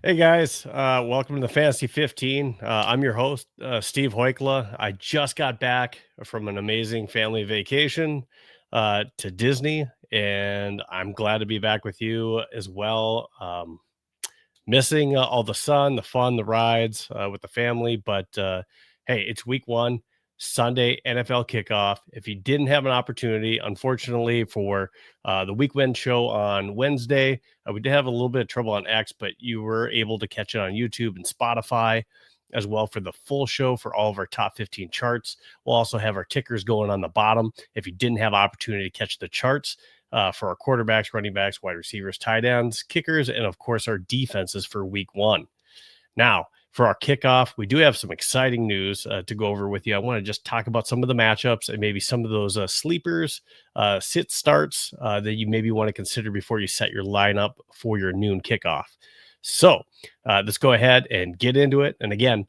Hey guys, welcome to the Fantasy 15. I'm your host, Steve Hoikla. I just got back from an amazing family vacation to Disney, and I'm glad to be back with you as well. Missing all the sun, the fun, the rides with the family. But hey, it's week one, Sunday NFL kickoff. If you didn't have an opportunity, unfortunately, for the weekend show on Wednesday, we did have a little bit of trouble on X, but you were able to catch it on YouTube and Spotify as well for the full show for all of our top 15 charts. We'll also have our tickers going on the bottom. If you didn't have opportunity to catch the charts, for our quarterbacks, running backs, wide receivers, tight ends, kickers, and of course our defenses for week one. Now, for our kickoff, we do have some exciting news to go over with you. I want to just talk about some of the matchups and maybe some of those sleepers, sit starts that you maybe want to consider before you set your lineup for your noon kickoff. So let's go ahead and get into it. And again,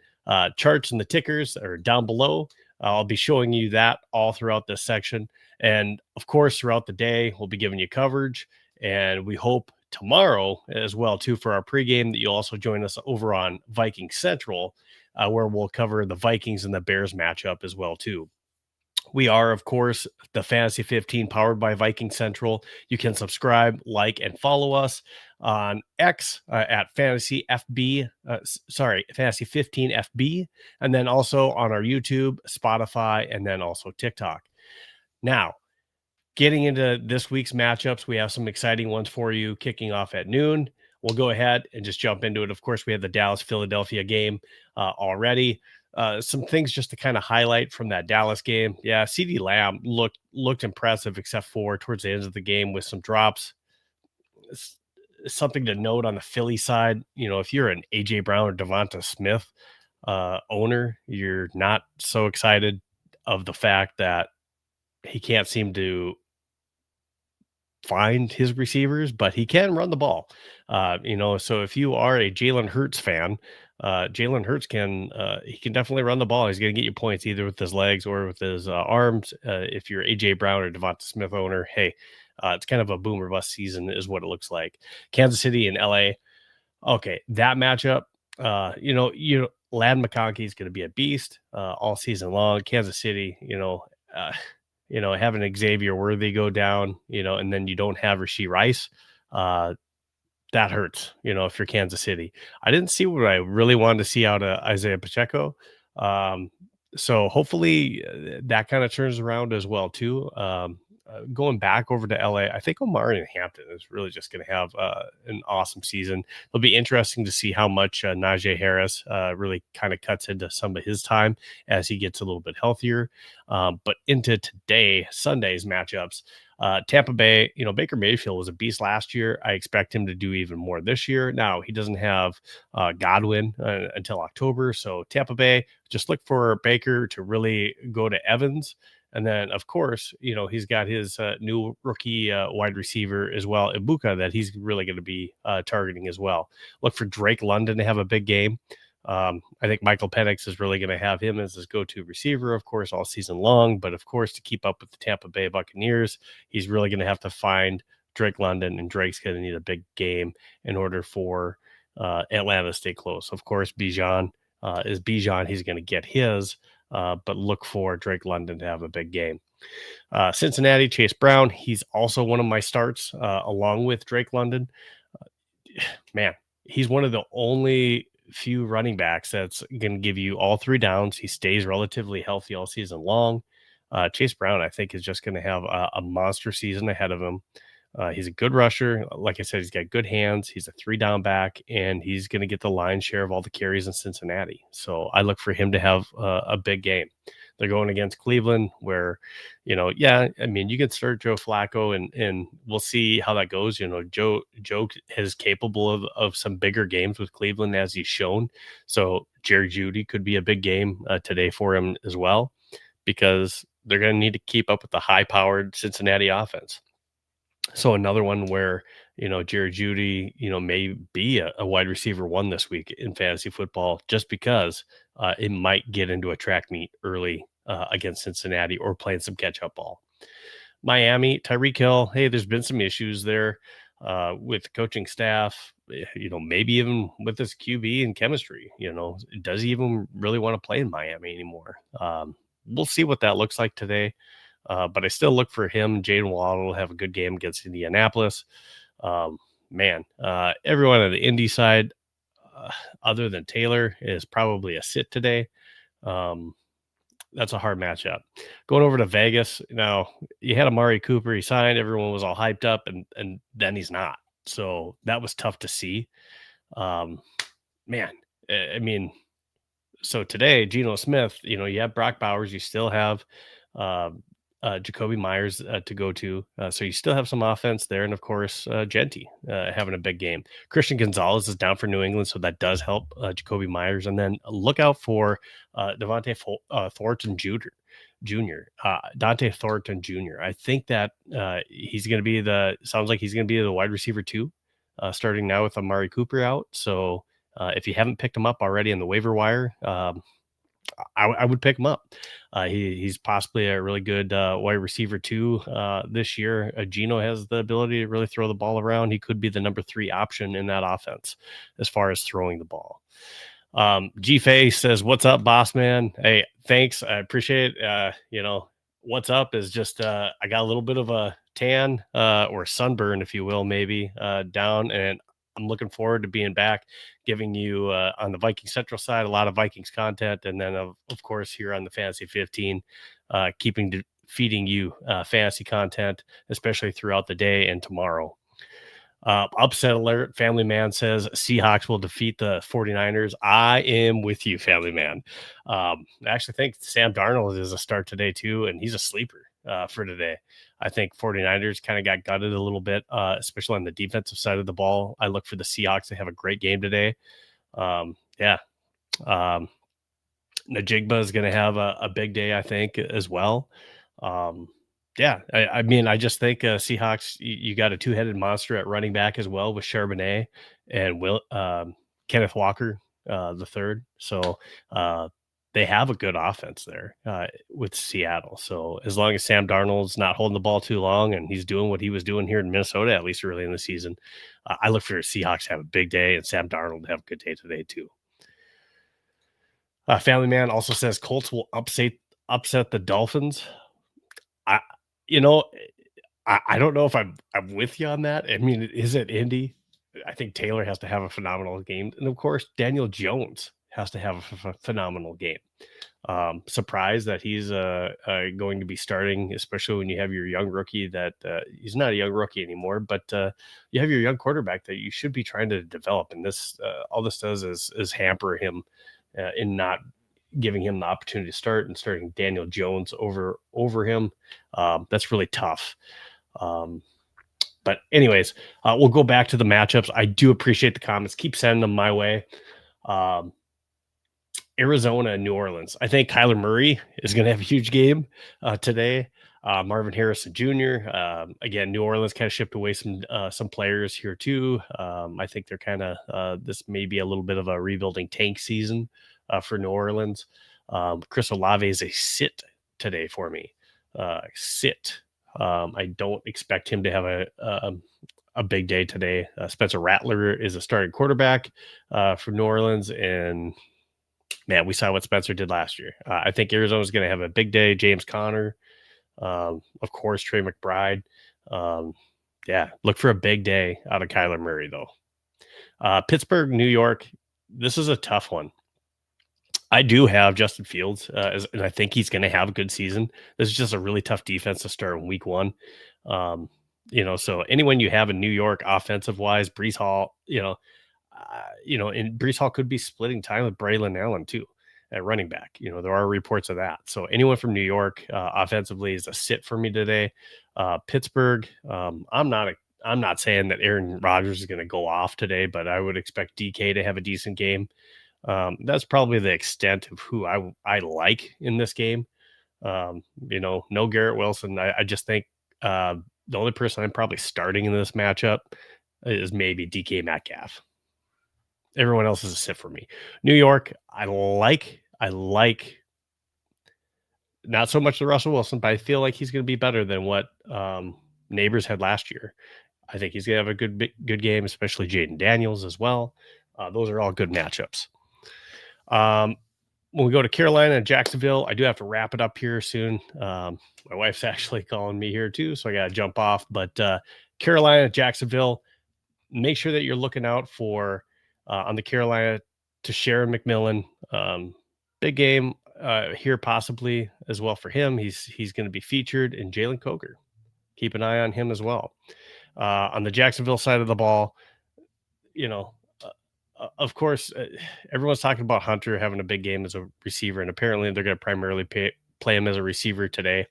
charts and the tickers are down below. I'll be showing you that all throughout this section. And of course, throughout the day, we'll be giving you coverage. And we hope tomorrow as well, too, for our pregame that you'll also join us over on Viking Central, where we'll cover the Vikings and the Bears matchup as well, too. We are, of course, the Fantasy 15 powered by Viking Central. You can subscribe, like, and follow us on X at Fantasy FB, Fantasy 15 FB, and then also on our YouTube, Spotify, and then also TikTok. Now, getting into this week's matchups, we have some exciting ones for you kicking off at noon. We'll go ahead and just jump into it. Of course, we have the Dallas-Philadelphia game already. Some things just to kind of highlight from that Dallas game. Yeah, CeeDee Lamb looked impressive, except for towards the end of the game with some drops. Something to note on the Philly side, if you're an AJ Brown or Devonta Smith owner, you're not so excited of the fact that he can't seem to find his receivers, but he can run the ball. So if you are a Jalen Hurts fan, Jalen Hurts can definitely run the ball. He's going to get you points either with his legs or with his arms. If you're AJ Brown or Devonta Smith owner, hey, it's kind of a boom or bust season is what it looks like. Kansas City and LA. Okay, that matchup, Lad McConkey is going to be a beast all season long. Kansas City, having Xavier Worthy go down, and then you don't have Rashee Rice, that hurts, if you're Kansas City. I didn't see what I really wanted to see out of Isaiah Pacheco. So hopefully that kind of turns around as well, too. Going back over to LA, I think Omari and Hampton is really just going to have an awesome season. It'll be interesting to see how much Najee Harris really kind of cuts into some of his time as he gets a little bit healthier. But into today, Sunday's matchups, Tampa Bay, Baker Mayfield was a beast last year. I expect him to do even more this year. Now, he doesn't have Godwin until October. So Tampa Bay, just look for Baker to really go to Evans. And then, of course, he's got his new rookie wide receiver as well, Ibuka, that he's really going to be targeting as well. Look for Drake London to have a big game. I think Michael Penix is really going to have him as his go-to receiver, of course, all season long. But, of course, to keep up with the Tampa Bay Buccaneers, he's really going to have to find Drake London, and Drake's going to need a big game in order for Atlanta to stay close. Of course, Bijan is Bijan. He's going to get his. But look for Drake London to have a big game. Cincinnati, Chase Brown, he's also one of my starts along with Drake London. Man, he's one of the only few running backs that's going to give you all three downs. He stays relatively healthy all season long. Chase Brown, I think, is just going to have a monster season ahead of him. He's a good rusher. Like I said, he's got good hands. He's a 3-down back, and he's going to get the lion's share of all the carries in Cincinnati. So I look for him to have a big game. They're going against Cleveland where, you can start Joe Flacco and we'll see how that goes. Joe is capable of some bigger games with Cleveland as he's shown. So Jerry Jeudy could be a big game today for him as well, because they're going to need to keep up with the high-powered Cincinnati offense. So another one where, Jerry Jeudy, may be a wide receiver one this week in fantasy football, just because it might get into a track meet early against Cincinnati or playing some catch-up ball. Miami, Tyreek Hill, hey, there's been some issues there. with the coaching staff, maybe even with his QB and chemistry. Does he even really want to play in Miami anymore? We'll see what that looks like today. But I still look for him. Jaden Waddle to have a good game against Indianapolis. Um, Everyone on the Indy side, uh, other than Taylor, is probably a sit today. Um, that's a hard matchup. Going over to Vegas, now you had Amari Cooper, he signed, everyone was all hyped up, and then he's not. So that was tough to see. Um, man, I mean, so today, Geno Smith, you have Brock Bowers, you still have uh, Jacoby Myers to go to. So you still have some offense there. And of course, Genty having a big game. Christian Gonzalez is down for New England, so that does help Jacoby Myers. And then look out for Devontae Thornton Jr. Dante Thornton Jr. I think that he's going to be sounds like he's going to be the wide receiver too, starting now with Amari Cooper out. So if you haven't picked him up already in the waiver wire, I would pick him up. He's possibly a really good wide receiver too this year. Geno has the ability to really throw the ball around. He could be the number 3 option in that offense as far as throwing the ball. G Face says, "What's up, boss man?" Hey, thanks. I appreciate it. What's up is just I got a little bit of a tan or sunburn, if you will, maybe down, and I'm looking forward to being back, giving you on the Viking Central side a lot of Vikings content, and then of course here on the Fantasy 15, feeding you fantasy content, especially throughout the day and tomorrow. Upset alert. Family Man says Seahawks will defeat the 49ers. I am with you, Family Man. I actually think Sam Darnold is a start today too, and he's a sleeper for today. I think 49ers kind of got gutted a little bit, especially on the defensive side of the ball. I look for the Seahawks to have a great game today. Yeah. Najigba is going to have a big day, I think, as well. I mean, I just think Seahawks, you got a 2-headed monster at running back as well with Charbonnet and Kenneth Walker the third. So they have a good offense there with Seattle. So as long as Sam Darnold's not holding the ball too long and he's doing what he was doing here in Minnesota, at least early in the season, I look for Seahawks to have a big day and Sam Darnold to have a good day today too. Family Man also says Colts will upset the Dolphins. I, you know, I don't know if I'm with you on that. I mean, is it Indy? I think Taylor has to have a phenomenal game, and of course, Daniel Jones has to have a phenomenal game. Surprised that he's going to be starting, especially when you have your young rookie that he's not a young rookie anymore, but you have your young quarterback that you should be trying to develop. And this all this does is hamper him in not giving him the opportunity to start and starting Daniel Jones over him. That's really tough. But anyways, we'll go back to the matchups. I do appreciate the comments. Keep sending them my way. Arizona and New Orleans. I think Kyler Murray is going to have a huge game today. Marvin Harrison Jr. Again, New Orleans kind of shipped away some players here too. I think they're kind of this may be a little bit of a rebuilding tank season for New Orleans. Chris Olave is a sit today for me. Sit. I don't expect him to have a big day today. Spencer Rattler is a starting quarterback for New Orleans, and man, we saw what Spencer did last year. I think Arizona's going to have a big day. James Conner, of course, Trey McBride. Look for a big day out of Kyler Murray, though. Pittsburgh, New York. This is a tough one. I do have Justin Fields, and I think he's going to have a good season. This is just a really tough defense to start in week 1. So anyone you have in New York offensive wise, Breece Hall, and Breece Hall could be splitting time with Braylon Allen too at running back. There are reports of that. So anyone from New York offensively is a sit for me today. Pittsburgh, I'm not saying that Aaron Rodgers is going to go off today, but I would expect DK to have a decent game. That's probably the extent of who I like in this game. No Garrett Wilson. I just think the only person I'm probably starting in this matchup is maybe DK Metcalf. Everyone else is a sit for me. New York, I like not so much the Russell Wilson, but I feel like he's going to be better than what Neighbors had last year. I think he's going to have a good game, especially Jaden Daniels as well. Those are all good matchups. When we go to Carolina and Jacksonville, I do have to wrap it up here soon. My wife's actually calling me here too, so I got to jump off. But Carolina, Jacksonville, make sure that you're looking out for on the Carolina to Sharon McMillan. Big game here possibly as well for him. He's going to be featured in Jalen Coker. Keep an eye on him as well. On the Jacksonville side of the ball, of course, everyone's talking about Hunter having a big game as a receiver, and apparently they're going to primarily play him as a receiver today.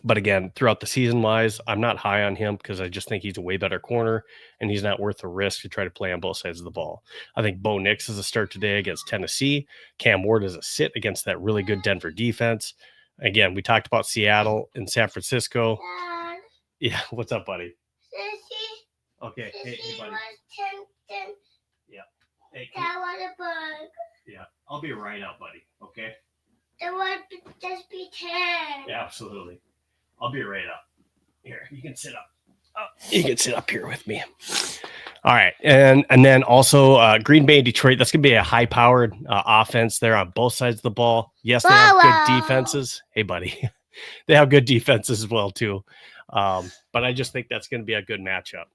But again, throughout the season wise, I'm not high on him because I just think he's a way better corner, and he's not worth the risk to try to play on both sides of the ball. I think Bo Nix is a start today against Tennessee. Cam Ward is a sit against that really good Denver defense. Again, we talked about Seattle and San Francisco. Dad. Yeah, what's up, buddy? Sissy. Okay, hey, buddy. Yeah. Hey, That was a bug. Yeah, I'll be right out, buddy. Okay. That would just be 10. Yeah, absolutely. I'll be right up. Here, you can sit up. You can sit up here with me. All right, and then also Green Bay and Detroit. That's going to be a high-powered offense there on both sides of the ball. Yes, they have good defenses. Hey, buddy, they have good defenses as well too. But I just think that's going to be a good matchup.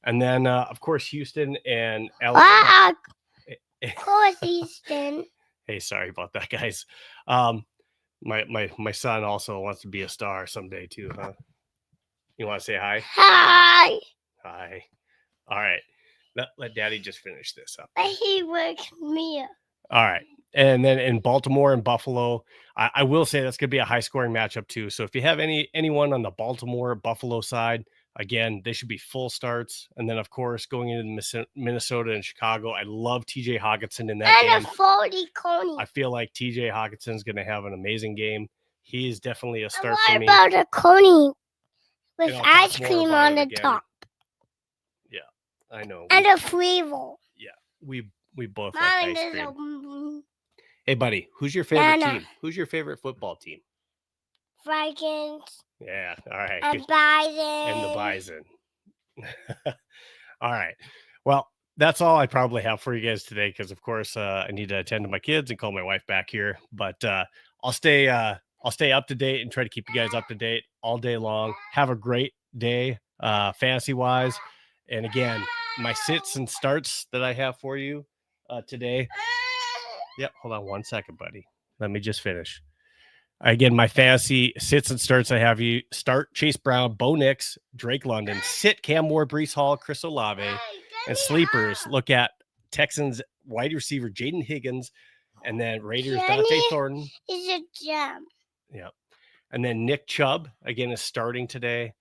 And then, of course, Houston and Alabama. Of course, Houston. Hey, sorry about that, guys. My son also wants to be a star someday too, huh? You want to say hi? Hi. Hi. All right. Let Daddy just finish this up. He wakes me up. All right. And then in Baltimore and Buffalo, I will say that's going to be a high-scoring matchup too. So if you have anyone on the Baltimore-Buffalo side, again, they should be full starts. And then, of course, going into Minnesota and Chicago, I love TJ Hawkinson in that game. And a 40 Coney. I feel like TJ Hawkinson's going to have an amazing game. He is definitely a start for for me. What about a Coney with ice cream on the top? Yeah, I know. And a Freeville. Yeah, we both like ice cream. Hey, buddy, who's your favorite team? Who's your favorite football team? Vikings. Yeah, all right. And Bison. And the Bison. All right. Well, that's all I probably have for you guys today because, of course, I need to attend to my kids and call my wife back here. But I'll stay up to date and try to keep you guys up to date all day long. Have a great day, fantasy-wise. And, again, my sits and starts that I have for you today. Yep, hold on one second, buddy. Let me just finish. Again, my fantasy sits and starts. I have you start Chase Brown, Bo Nix, Drake London, sit Cam Ward, Breece Hall, Chris Olave, and sleepers. Look at Texans wide receiver Jaden Higgins, and then Raiders Dante Thornton is a gem. Yeah, and then Nick Chubb again is starting today.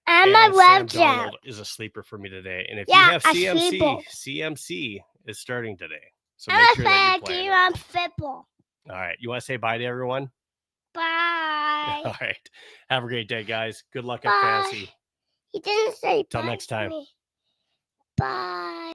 I'm a web gem. Is a sleeper for me today, and if you have CMC is starting today. So make sure that you play. I'm football. All right, you want to say bye to everyone? Bye. All right. Have a great day, guys. Good luck at fantasy. He didn't say Till next time. Bye.